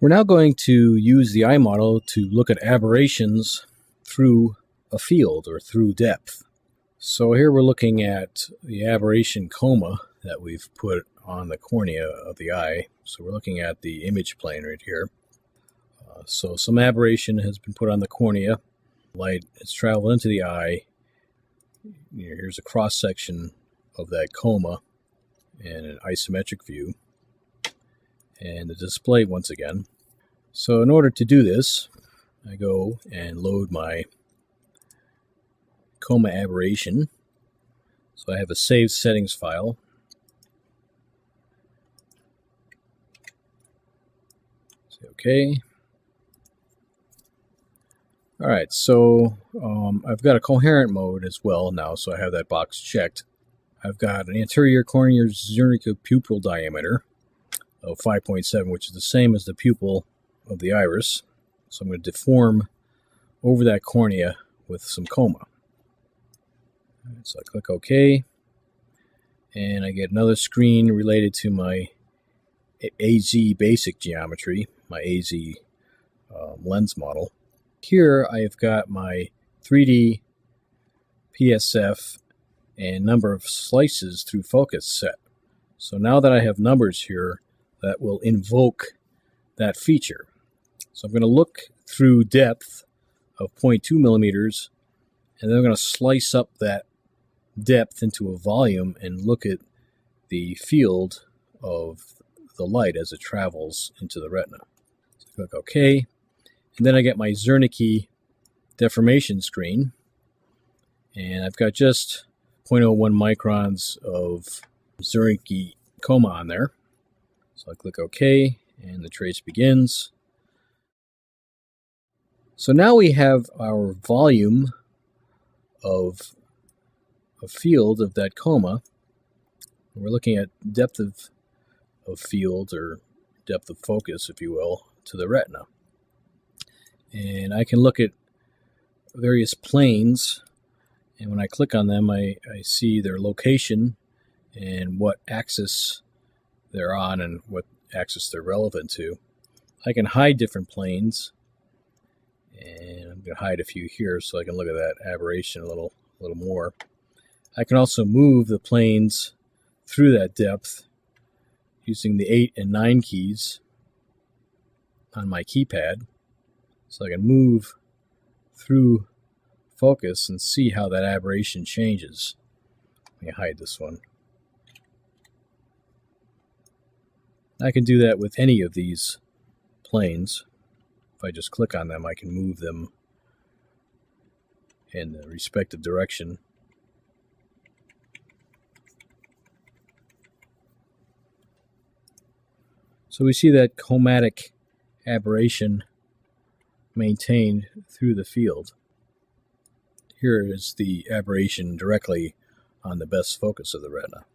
We're now going to use the eye model to look at aberrations through a field or through depth. So here we're looking at the aberration coma that we've put on the cornea of the eye. So we're looking at the image plane right here. So some aberration has been put on the cornea. Light has traveled into the eye. Here's a cross-section of that coma and an isometric view. And the display once again. So in order to do this, I go and load my coma aberration. So I have a saved settings file. Say OK. Alright, so I've got a coherent mode as well now, so I have that box checked. I've got an anterior corneal Zernike pupil diameter of 5.7, which is the same as the pupil of the iris. So I'm going to deform over that cornea with some coma. So I click OK, and I get another screen related to my AZ basic geometry, my AZ lens model. Here I have got my 3D PSF and number of slices through focus set. So now that I have numbers here, that will invoke that feature. So I'm going to look through depth of 0.2 millimeters, and then I'm going to slice up that depth into a volume and look at the field of the light as it travels into the retina. So click OK, and then I get my Zernike deformation screen, and I've got just 0.01 microns of Zernike coma on there. So I click OK, and the trace begins. So now we have our volume of a field of that coma. We're looking at depth of field, or depth of focus, if you will, to the retina. And I can look at various planes, and when I click on them, I see their location and what axis they're on and what axis they're relevant to. I can hide different planes, and I'm going to hide a few here so I can look at that aberration a little more. I can also move the planes through that depth using the 8 and 9 keys on my keypad. So I can move through focus and see how that aberration changes. Let me hide this one. I can do that with any of these planes. If I just click on them, I can move them in the respective direction. So we see that chromatic aberration maintained through the field. Here is the aberration directly on the best focus of the retina.